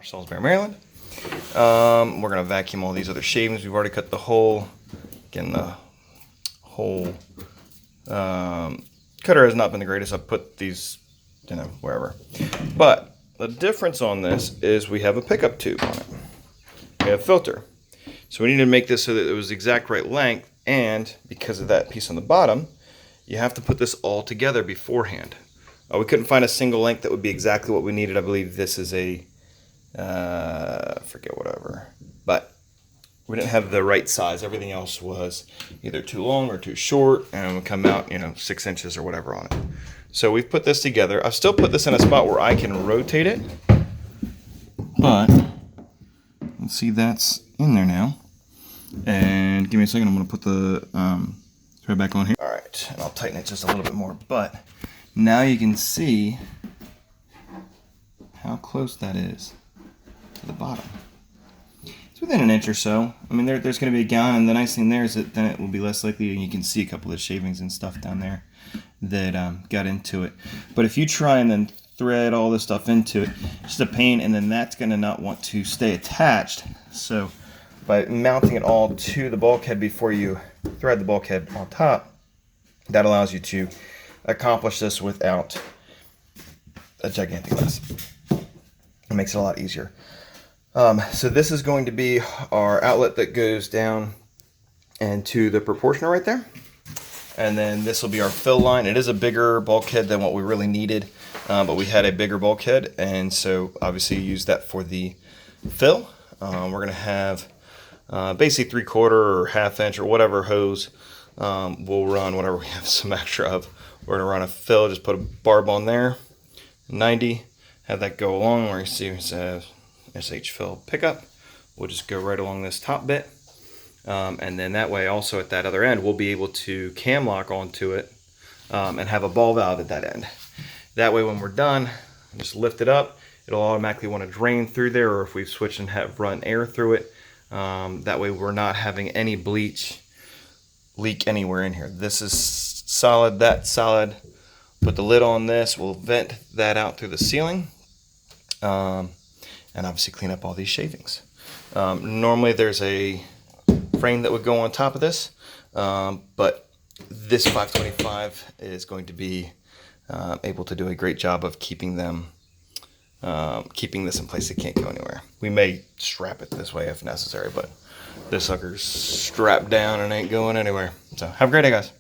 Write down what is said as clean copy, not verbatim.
Salisbury, Maryland. We're going to vacuum all these other shavings. We've already cut the hole. Again, the hole cutter has not been the greatest. I've put these, wherever. But the difference on this is we have a pickup tube on it. We have a filter. So we need to make this so that it was the exact right length, and because of that piece on the bottom, you have to put this all together beforehand. We couldn't find a single length that would be exactly what we needed. I believe this is a, forget whatever, but we didn't have the right size. Everything else was either too long or too short, and it would come out, 6 inches or whatever on it. So we've put this together. I've still put this in a spot where I can rotate it, but let's see, that's in there now. And give me a second, I'm going to put the thread back on here. All right, and I'll tighten it just a little bit more, but now you can see how close that is to the bottom. It's within an inch or so. I mean, there's going to be a gallon, and the nice thing there is that then it will be less likely, and you can see a couple of the shavings and stuff down there that got into it. But if you try and then thread all this stuff into it, it's just a pain, and then that's going to not want to stay attached. So by mounting it all to the bulkhead before you thread the bulkhead on top, that allows you to accomplish this without a gigantic mess. It makes it a lot easier. So this is going to be our outlet that goes down into the proportioner right there. And then this will be our fill line. It is a bigger bulkhead than what we really needed, but we had a bigger bulkhead, and so obviously use that for the fill. We're going to have basically 3/4 or 1/2 inch or whatever hose. We'll run whatever we have some extra of. We're going to run a fill, just put a barb on there, 90, have that go along where you see it says SH fill pickup. We'll just go right along this top bit. And then that way also at that other end, we'll be able to cam lock onto it and have a ball valve at that end. That way when we're done, just lift it up. It'll automatically want to drain through there, or if we've switched and have run air through it, that way we're not having any bleach leak anywhere in here. This is solid, that's solid. Put the lid on this, we'll vent that out through the ceiling, and obviously clean up all these shavings. Normally there's a frame that would go on top of this, but this 525 is going to be able to do a great job of keeping them keeping this in place. It can't go anywhere. We may strap it this way if necessary, but this sucker's strapped down and ain't going anywhere. So have a great day, guys.